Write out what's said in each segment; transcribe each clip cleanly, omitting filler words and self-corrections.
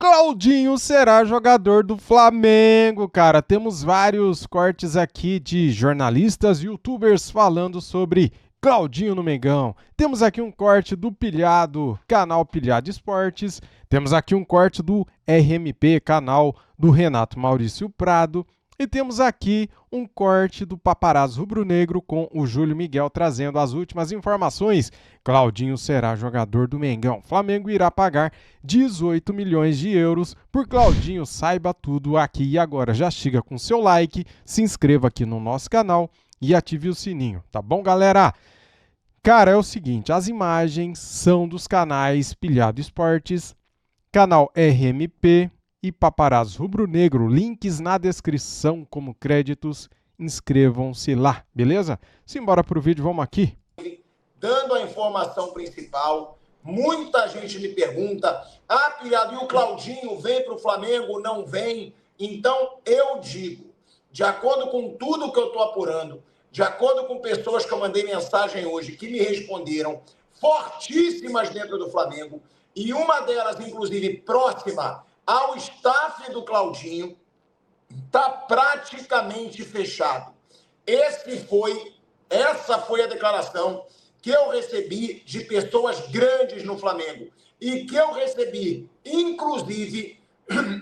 Claudinho será jogador do Flamengo, cara. Temos vários cortes aqui de jornalistas e youtubers falando sobre Claudinho no Mengão. Temos aqui um corte do Pilhado, canal Pilhado Esportes. Temos aqui um corte do RMP, canal do Renato Maurício Prado. E temos aqui um corte do Paparazzo Rubro-Negro com o Júlio Miguel trazendo as últimas informações. Claudinho será jogador do Mengão. Flamengo irá pagar 18 milhões de euros por Claudinho. Saiba tudo aqui e agora. Já chega com seu like, se inscreva aqui no nosso canal e ative o sininho, tá bom, galera? Cara, é o seguinte, as imagens são dos canais Pilhado Esportes, canal RMP e Paparazzo Rubro-Negro. Links na descrição como créditos. Inscrevam-se lá, beleza? Simbora pro vídeo, vamos aqui. Dando a informação principal, muita gente me pergunta: Pilhado, e o Claudinho vem para o Flamengo? Não vem? Então, eu digo, de acordo com tudo que eu estou apurando, de acordo com pessoas que eu mandei mensagem hoje, que me responderam, fortíssimas dentro do Flamengo, e uma delas, inclusive, próxima ao staff do Claudinho, está praticamente fechado. Essa foi a declaração que eu recebi de pessoas grandes no Flamengo e que eu recebi, inclusive,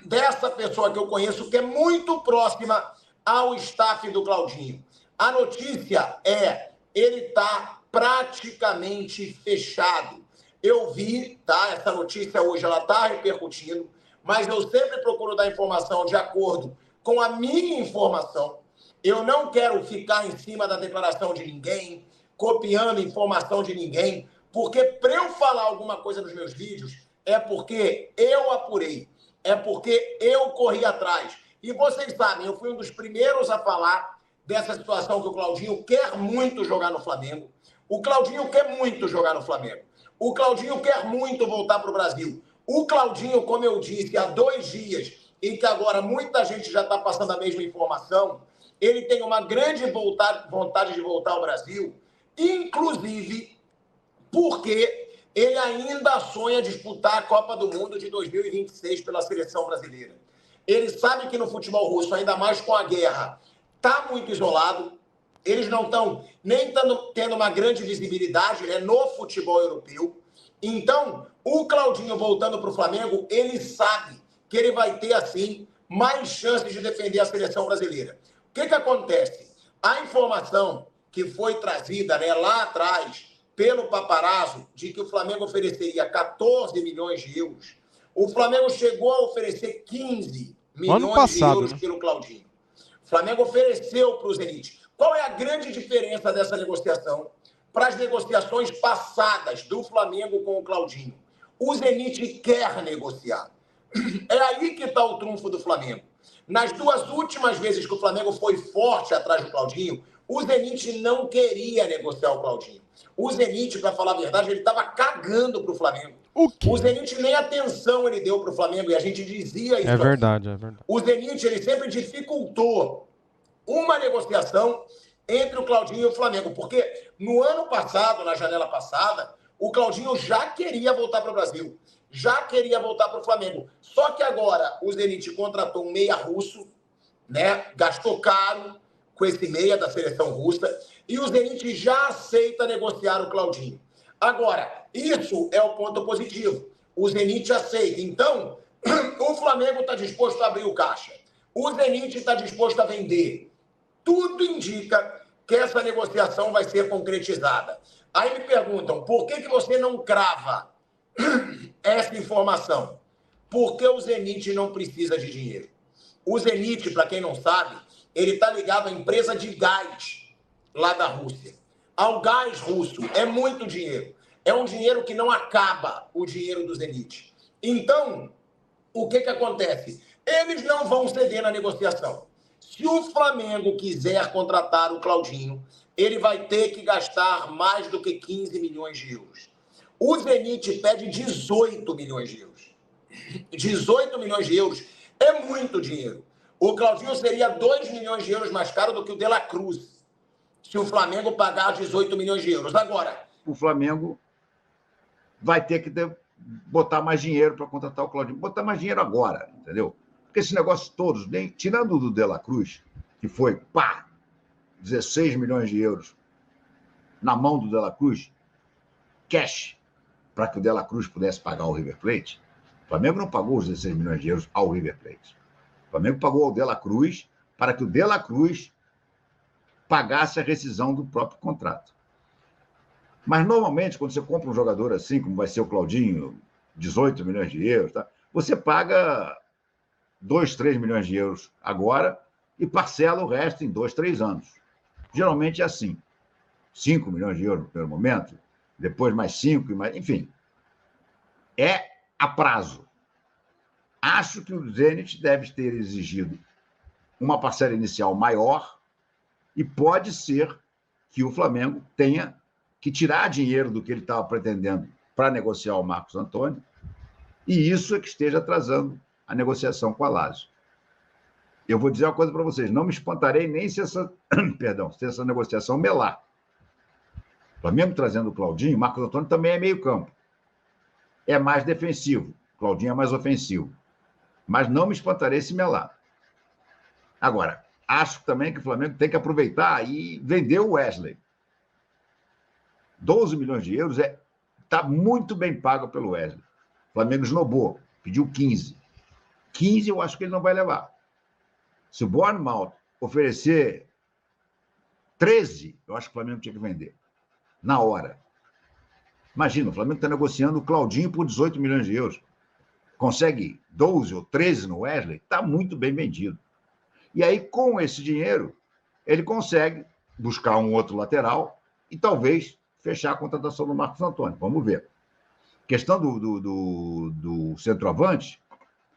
dessa pessoa que eu conheço, que é muito próxima ao staff do Claudinho. A notícia é, ele está praticamente fechado. Eu vi, tá? Essa notícia hoje, ela está repercutindo, mas eu sempre procuro dar informação de acordo com a minha informação. Eu não quero ficar em cima da declaração de ninguém, copiando informação de ninguém, porque para eu falar alguma coisa nos meus vídeos, é porque eu apurei, é porque eu corri atrás. E vocês sabem, eu fui um dos primeiros a falar dessa situação que o Claudinho quer muito jogar no Flamengo. O Claudinho quer muito jogar no Flamengo. O Claudinho quer muito voltar para o Brasil. O Claudinho, como eu disse há 2 dias, e que agora muita gente já está passando a mesma informação, ele tem uma grande vontade de voltar ao Brasil, inclusive porque ele ainda sonha disputar a Copa do Mundo de 2026 pela seleção brasileira. Ele sabe que no futebol russo, ainda mais com a guerra, está muito isolado. Eles não estão nem tendo uma grande visibilidade, né, no futebol europeu. Então, o Claudinho voltando para o Flamengo, ele sabe que ele vai ter, assim, mais chances de defender a seleção brasileira. O que acontece? A informação que foi trazida, né, lá atrás pelo Paparazzo de que o Flamengo ofereceria 14 milhões de euros, o Flamengo chegou a oferecer 15 milhões de euros pelo Claudinho. O Flamengo ofereceu para o Zenit. Qual é a grande diferença dessa negociação para as negociações passadas do Flamengo com o Claudinho? O Zenit quer negociar. É aí que está o trunfo do Flamengo. Nas 2 últimas vezes que o Flamengo foi forte atrás do Claudinho, o Zenit não queria negociar o Claudinho. O Zenit, para falar a verdade, ele estava cagando para o Flamengo. O Zenit nem atenção ele deu para o Flamengo, e a gente dizia isso. É verdade, é verdade. O Zenit, ele sempre dificultou uma negociação entre o Claudinho e o Flamengo, porque no ano passado, na janela passada, o Claudinho já queria voltar para o Brasil, já queria voltar para o Flamengo. Só que agora o Zenit contratou um meia russo, né? Gastou caro com esse meia da seleção russa, e o Zenit já aceita negociar o Claudinho. Agora, isso é o ponto positivo. O Zenit aceita. Então, o Flamengo está disposto a abrir o caixa. O Zenit está disposto a vender. Tudo indica que essa negociação vai ser concretizada. Aí me perguntam, por que você não crava essa informação? Porque o Zenit não precisa de dinheiro. O Zenit, para quem não sabe, ele está ligado à empresa de gás lá da Rússia. Ao gás russo. É muito dinheiro. É um dinheiro que não acaba, o dinheiro do Zenit. Então, o que acontece? Eles não vão ceder na negociação. Se o Flamengo quiser contratar o Claudinho, ele vai ter que gastar mais do que 15 milhões de euros. O Zenit pede 18 milhões de euros. 18 milhões de euros é muito dinheiro. O Claudinho seria 2 milhões de euros mais caro do que o De La Cruz, se o Flamengo pagar 18 milhões de euros. Agora, o Flamengo vai ter que botar mais dinheiro para contratar o Claudinho, botar mais dinheiro agora, entendeu? Porque esses negócios todos, tirando o do De La Cruz, que foi, 16 milhões de euros na mão do De La Cruz, cash, para que o De La Cruz pudesse pagar o River Plate. O Flamengo não pagou os 16 milhões de euros ao River Plate. O Flamengo pagou ao De La Cruz para que o De La Cruz pagasse a rescisão do próprio contrato. Mas, normalmente, quando você compra um jogador assim, como vai ser o Claudinho, 18 milhões de euros, tá? Você paga 2, 3 milhões de euros agora e parcela o resto em 2, 3 anos. Geralmente é assim. 5 milhões de euros no primeiro momento, depois mais 5, enfim. É a prazo. Acho que o Zenit deve ter exigido uma parcela inicial maior e pode ser que o Flamengo tenha que tirar dinheiro do que ele estava pretendendo para negociar o Marcos Antônio, e isso é que esteja atrasando a negociação com a Lazio. Eu vou dizer uma coisa para vocês, não me espantarei nem se essa, se essa negociação melar. O Flamengo trazendo o Claudinho, Marcos Antônio também é meio campo. É mais defensivo, o Claudinho é mais ofensivo. Mas não me espantarei se melar. Agora, acho também que o Flamengo tem que aproveitar e vender o Wesley. 12 milhões de euros está muito bem pago pelo Wesley. O Flamengo esnobou, pediu 15. 15 eu acho que ele não vai levar. Se o Bournemouth oferecer 13, eu acho que o Flamengo tinha que vender. Na hora. Imagina, o Flamengo está negociando o Claudinho por 18 milhões de euros. Consegue 12 ou 13 no Wesley, está muito bem vendido. E aí, com esse dinheiro, ele consegue buscar um outro lateral e talvez fechar a contratação do Marcos Antônio. Vamos ver. Questão do centroavante,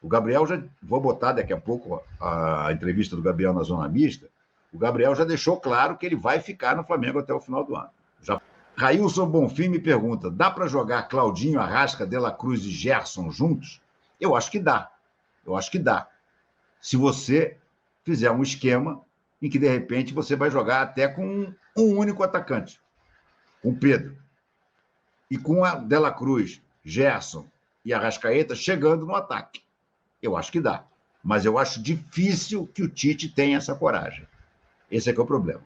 o Gabriel já... Vou botar daqui a pouco a entrevista do Gabriel na Zona Mista. O Gabriel já deixou claro que ele vai ficar no Flamengo até o final do ano. Railson Bonfim me pergunta, dá para jogar Claudinho, Arrasca, De La Cruz e Gerson juntos? Eu acho que dá. Eu acho que dá. Se você fizer um esquema em que, de repente, você vai jogar até com um único atacante, com o Pedro. E com a De La Cruz, Gerson e Arrascaeta chegando no ataque. Eu acho que dá. Mas eu acho difícil que o Tite tenha essa coragem. Esse é que é o problema.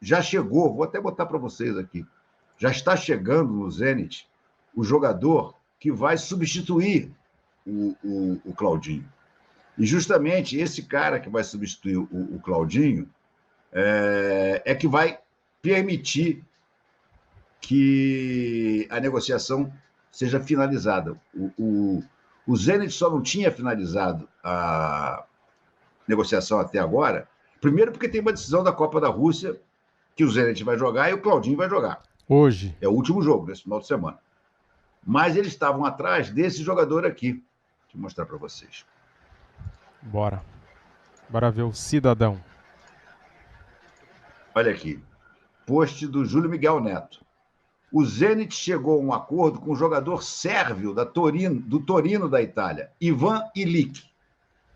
Já chegou, vou até botar para vocês aqui, já está chegando no Zenit o jogador que vai substituir o Claudinho. E justamente esse cara que vai substituir o Claudinho é que vai permitir que a negociação seja finalizada. O Zenit só não tinha finalizado a negociação até agora, primeiro porque tem uma decisão da Copa da Rússia que o Zenit vai jogar e o Claudinho vai jogar. Hoje. É o último jogo, nesse final de semana. Mas eles estavam atrás desse jogador aqui. Deixa eu mostrar para vocês. Bora. Bora ver o cidadão. Olha aqui. Post do Júlio Miguel Neto. O Zenit chegou a um acordo com o jogador sérvio do Torino da Itália, Ivan Ilić,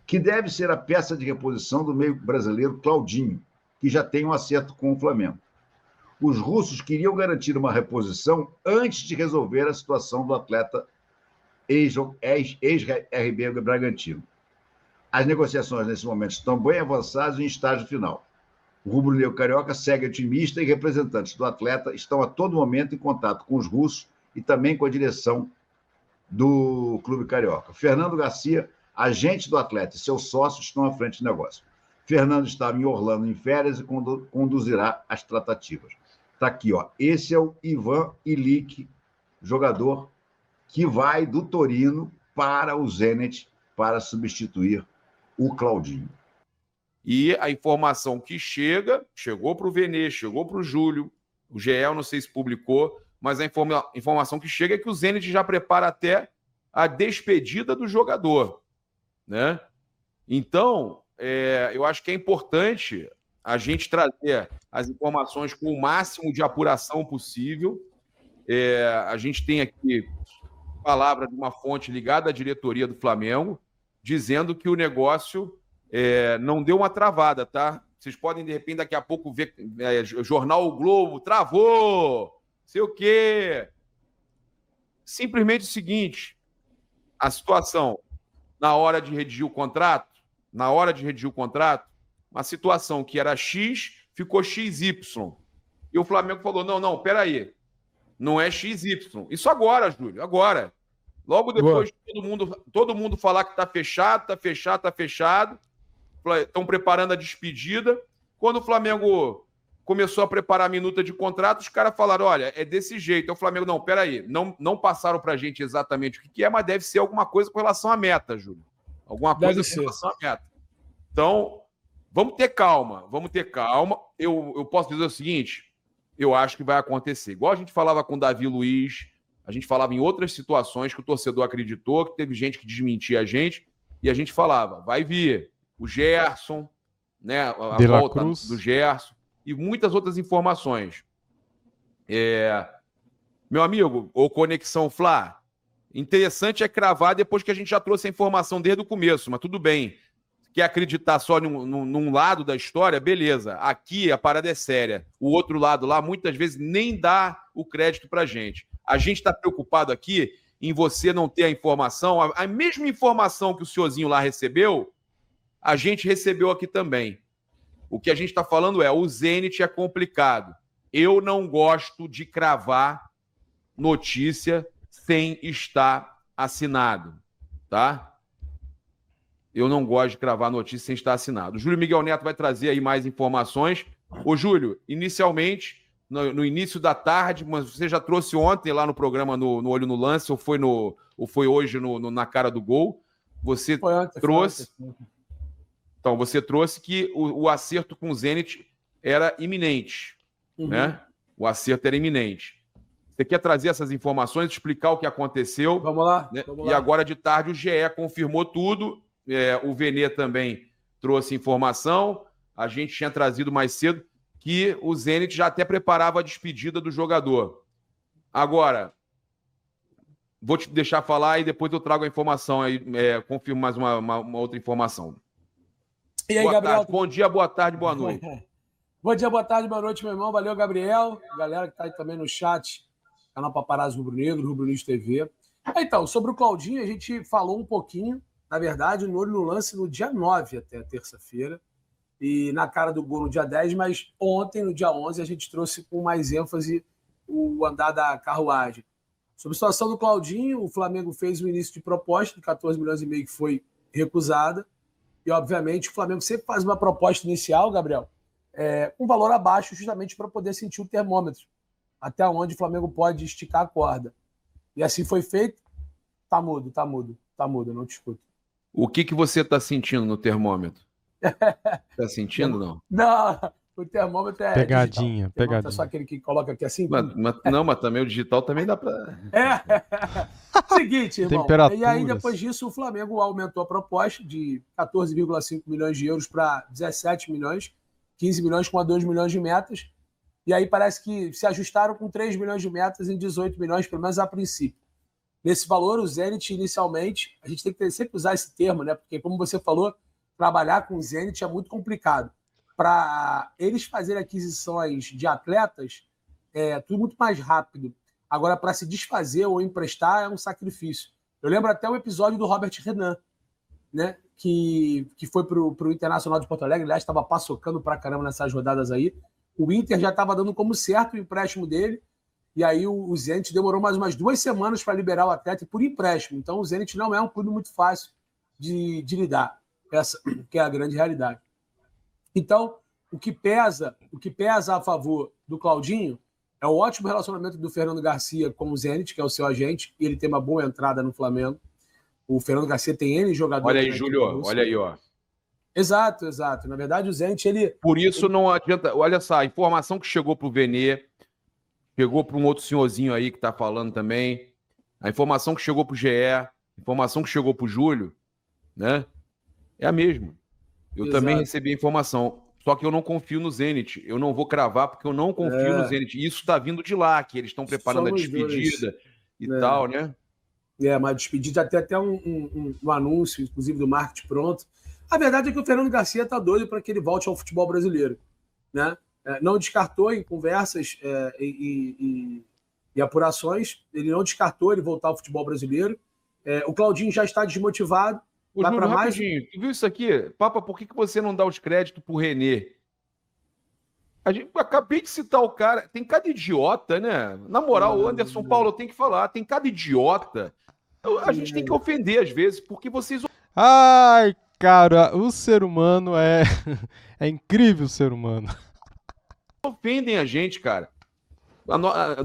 que deve ser a peça de reposição do meio brasileiro Claudinho, que já tem um acerto com o Flamengo. Os russos queriam garantir uma reposição antes de resolver a situação do atleta ex-RB Bragantino. As negociações, nesse momento, estão bem avançadas e em estágio final. O rubro-negro carioca segue otimista e representantes do atleta estão a todo momento em contato com os russos e também com a direção do clube carioca. Fernando Garcia, agente do atleta, e seus sócios estão à frente do negócio. Fernando estava em Orlando em férias e conduzirá as tratativas. Está aqui, ó. Esse é o Ivan Ilić, jogador que vai do Torino para o Zenit para substituir o Claudinho. E a informação que chegou para o Vene, chegou para o Júlio, o GE, não sei se publicou, mas a informação que chega é que o Zenit já prepara até a despedida do jogador, né? Então, eu acho que é importante a gente trazer as informações com o máximo de apuração possível. A gente tem aqui palavra de uma fonte ligada à diretoria do Flamengo, dizendo que o negócio não deu uma travada, tá? Vocês podem, de repente, daqui a pouco ver Jornal O Globo, travou, sei o quê. simplesmente o seguinte, a situação, na hora de redigir o contrato, uma situação que era X, ficou XY. E o Flamengo falou, não, peraí, não é XY. Isso agora, Júlio, agora. Logo depois de todo mundo falar que está fechado, estão preparando a despedida. Quando o Flamengo começou a preparar a minuta de contrato, os caras falaram, olha, é desse jeito. Aí o Flamengo, não, peraí, não passaram para a gente exatamente o que é, mas deve ser alguma coisa com relação à meta, Júlio. Alguma coisa com relação à meta. Então, vamos ter calma. Eu posso dizer o seguinte, eu acho que vai acontecer. Igual a gente falava com o Davi Luiz, a gente falava em outras situações que o torcedor acreditou, que teve gente que desmentia a gente, e a gente falava, vai vir o Gerson, né, a volta do Gerson, e muitas outras informações. Meu amigo, ou Conexão Fla, interessante é cravar depois que a gente já trouxe a informação desde o começo, mas tudo bem. Quer acreditar só num lado da história? Beleza. Aqui a parada é séria. O outro lado lá, muitas vezes, nem dá o crédito pra gente. A gente está preocupado aqui em você não ter a informação, a mesma informação que o senhorzinho lá recebeu, a gente recebeu aqui também. O que a gente está falando o Zenit é complicado. Eu não gosto de cravar notícia sem estar assinado, tá? Eu não gosto de cravar notícia sem estar assinado. O Júlio Miguel Neto vai trazer aí mais informações. Ô, Júlio, inicialmente, no início da tarde, mas você já trouxe ontem lá no programa no Olho no Lance, ou foi hoje na Cara do Gol, você trouxe... Então, você trouxe que o acerto com o Zenit era iminente, né? O acerto era iminente. Você quer trazer essas informações, explicar o que aconteceu? Vamos lá. Né? E agora de tarde o GE confirmou tudo. O Vene também trouxe informação. A gente tinha trazido mais cedo que o Zenit já até preparava a despedida do jogador. Agora, vou te deixar falar e depois eu trago a informação aí, confirmo mais uma outra informação. E aí, Gabriel? Tarde. Bom dia, boa tarde, boa noite. Bom dia, boa tarde, boa noite, meu irmão. Valeu, Gabriel. Galera que está aí também no chat, canal Paparazzo Rubro Negro, Rubro News TV. Então, sobre o Claudinho, a gente falou um pouquinho, na verdade, no Olho no Lance no dia 9 até terça-feira, e na Cara do Gol no dia 10, mas ontem, no dia 11, a gente trouxe com mais ênfase o andar da carruagem. Sobre a situação do Claudinho, o Flamengo fez o início de proposta de 14 milhões e meio que foi recusada, e, obviamente, o Flamengo sempre faz uma proposta inicial, Gabriel, com valor abaixo, justamente para poder sentir o termômetro, até onde o Flamengo pode esticar a corda. E assim foi feito. Tá mudo, não discuto. O que você está sentindo no termômetro? Está sentindo, não? Não, o termômetro é pegadinha, digital. pegadinha. É só aquele que coloca aqui assim. Mas também o digital também dá para... Seguinte, irmão. E aí, depois disso, o Flamengo aumentou a proposta de 14,5 milhões de euros para 17 milhões, 15 milhões com 2 milhões de metas. E aí parece que se ajustaram com 3 milhões de metas em 18 milhões, pelo menos a princípio. Nesse valor, o Zenit, inicialmente, a gente tem que sempre usar esse termo, né? Porque, como você falou, trabalhar com o Zenit é muito complicado. Para eles fazerem aquisições de atletas, é tudo muito mais rápido. Agora, para se desfazer ou emprestar, é um sacrifício. Eu lembro até o episódio do Robert Renan, né? Que foi para o Internacional de Porto Alegre. Aliás, estava paçocando pra caramba nessas rodadas aí. O Inter já estava dando como certo o empréstimo dele. E aí o Zenit demorou mais umas 2 semanas para liberar o atleta por empréstimo. Então, o Zenit não é um clube muito fácil de lidar. Essa que é a grande realidade. Então, o que pesa a favor do Claudinho é o ótimo relacionamento do Fernando Garcia com o Zenit, que é o seu agente, e ele tem uma boa entrada no Flamengo. O Fernando Garcia tem N jogadores. Olha aí, Júlio, olha aí, ó. Exato. Na verdade, o Zenit, ele... Por isso não adianta... Olha só, a informação que chegou para o Vene, chegou para um outro senhorzinho aí que está falando também, a informação que chegou para o GE, a informação que chegou para o Júlio, né? É a mesma. Eu também recebi a informação. Só que eu não confio no Zenit. Eu não vou cravar porque eu não confio no Zenit. E isso está vindo de lá, que eles estão preparando a despedida e tal, né? Mas a despedida até um anúncio, inclusive, do marketing pronto. A verdade é que o Fernando Garcia está doido para que ele volte ao futebol brasileiro, né? Não descartou em conversas e apurações, ele não descartou ele voltar ao futebol brasileiro. O Claudinho já está desmotivado. Ô, Júlio, rapidinho, tu viu isso aqui? Papa, por que você não dá os créditos pro René? Acabei de citar o cara. Tem cada idiota, né? Na moral, o Anderson Paulo, eu tenho que falar. Tem cada idiota. A gente tem que ofender às vezes, porque vocês... Ai, cara, o ser humano é incrível, o ser humano. Ofendem a gente, cara.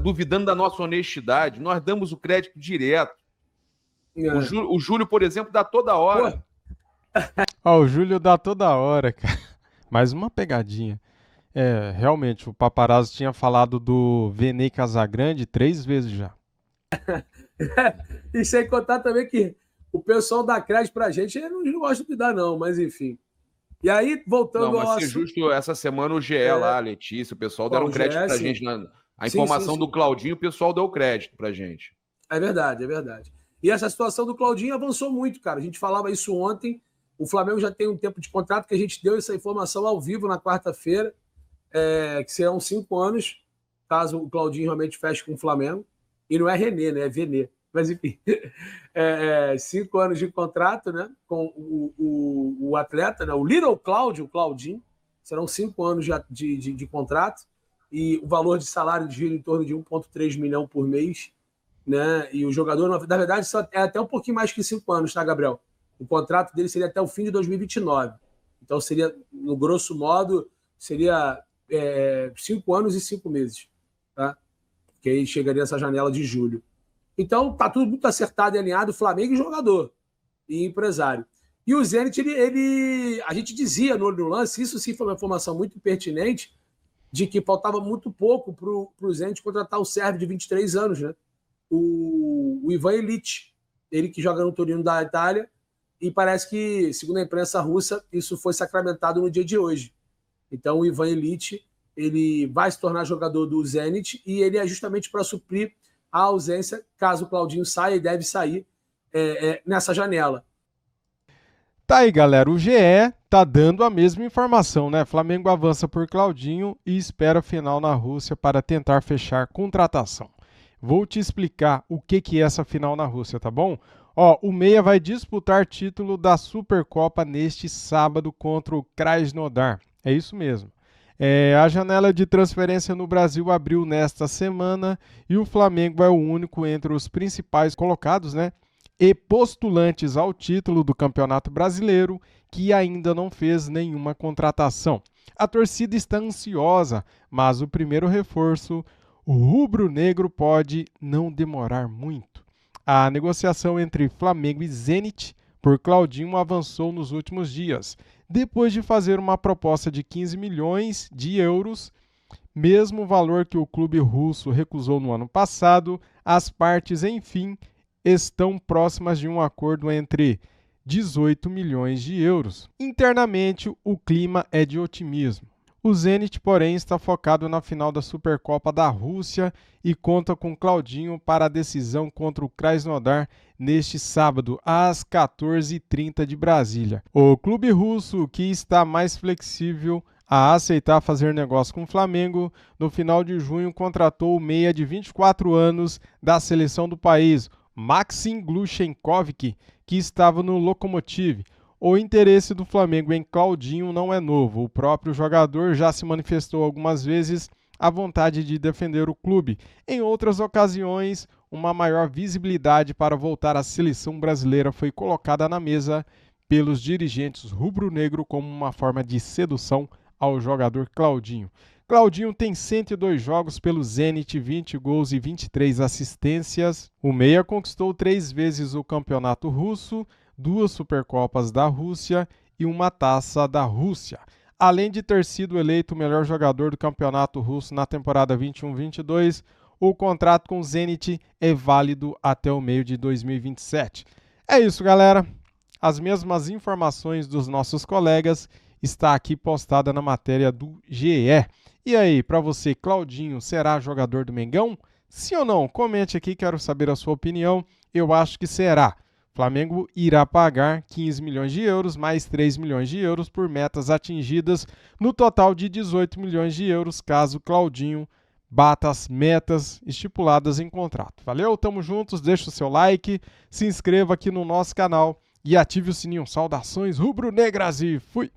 Duvidando da nossa honestidade. Nós damos o crédito direto. O Júlio, por exemplo, dá toda hora. O Júlio dá toda hora, cara. Mais uma pegadinha. Realmente, o paparazzo tinha falado do Vene Casagrande 3 vezes já. E sem contar também que o pessoal dá crédito pra gente, eles não gostam de dar não, mas enfim. E aí, voltando ao assunto... justo, essa semana o GE lá, a Letícia, o pessoal deram crédito pra gente. A informação do Claudinho, o pessoal deu crédito pra gente. É verdade, é verdade. E essa situação do Claudinho avançou muito, cara. A gente falava isso ontem. O Flamengo já tem um tempo de contrato que a gente deu essa informação ao vivo na quarta-feira, que serão 5 anos, caso o Claudinho realmente feche com o Flamengo. E não é René, né? É Venê. Mas, enfim, 5 anos de contrato, né? Com o atleta, né? O Little Cláudio, o Claudinho. Serão 5 anos de contrato. E o valor de salário gira em torno de 1,3 milhão por mês. Né? E o jogador, na verdade, é até um pouquinho mais que 5 anos, tá, Gabriel? O contrato dele seria até o fim de 2029. Então, seria, no grosso modo, seria 5 anos e 5 meses. Tá? Que aí chegaria essa janela de julho. Então, tá tudo muito acertado e alinhado, Flamengo e jogador, e empresário. E o Zenit, a gente dizia no olho do lance, isso sim foi uma informação muito pertinente, de que faltava muito pouco para o Zenit contratar o sérvio de 23 anos, né? O Ivan Illich, ele que joga no Torino da Itália, e parece que, segundo a imprensa russa, isso foi sacramentado no dia de hoje. Então, o Ivan Illich, ele vai se tornar jogador do Zenit, e ele é justamente para suprir a ausência, caso o Claudinho saia, e deve sair nessa janela. Tá aí, galera, o GE tá dando a mesma informação, né? Flamengo avança por Claudinho e espera a final na Rússia para tentar fechar contratação. Vou te explicar o que é essa final na Rússia, tá bom? O Meia vai disputar título da Supercopa neste sábado contra o Krasnodar. É isso mesmo. A janela de transferência no Brasil abriu nesta semana e o Flamengo é o único entre os principais colocados, né? E postulantes ao título do Campeonato Brasileiro que ainda não fez nenhuma contratação. A torcida está ansiosa, mas o primeiro reforço, o rubro-negro, pode não demorar muito. A negociação entre Flamengo e Zenit por Claudinho avançou nos últimos dias, depois de fazer uma proposta de 15 milhões de euros, mesmo valor que o clube russo recusou no ano passado. As partes, enfim, estão próximas de um acordo entre 18 milhões de euros. Internamente, o clima é de otimismo. O Zenit, porém, está focado na final da Supercopa da Rússia e conta com Claudinho para a decisão contra o Krasnodar neste sábado, às 14h30 de Brasília. O clube russo, que está mais flexível a aceitar fazer negócio com o Flamengo, no final de junho contratou o meia de 24 anos da seleção do país, Maxim Gluchenkovic, que estava no Lokomotiv. O interesse do Flamengo em Claudinho não é novo. O próprio jogador já se manifestou algumas vezes a vontade de defender o clube. Em outras ocasiões, uma maior visibilidade para voltar à seleção brasileira foi colocada na mesa pelos dirigentes rubro-negro como uma forma de sedução ao jogador Claudinho. Claudinho tem 102 jogos pelo Zenit, 20 gols e 23 assistências. O meia conquistou 3 vezes o campeonato russo, 2 Supercopas da Rússia e uma Taça da Rússia. Além de ter sido eleito o melhor jogador do campeonato russo na temporada 21-22, o contrato com o Zenit é válido até o meio de 2027. É isso, galera. As mesmas informações dos nossos colegas está aqui postada na matéria do GE. E aí, para você, Claudinho será jogador do Mengão? Sim ou não? Comente aqui, quero saber a sua opinião. Eu acho que será. Flamengo irá pagar 15 milhões de euros mais 3 milhões de euros por metas atingidas, no total de 18 milhões de euros, caso Claudinho bata as metas estipuladas em contrato. Valeu, tamo juntos, deixa o seu like, se inscreva aqui no nosso canal e ative o sininho. Saudações rubro-negras e fui!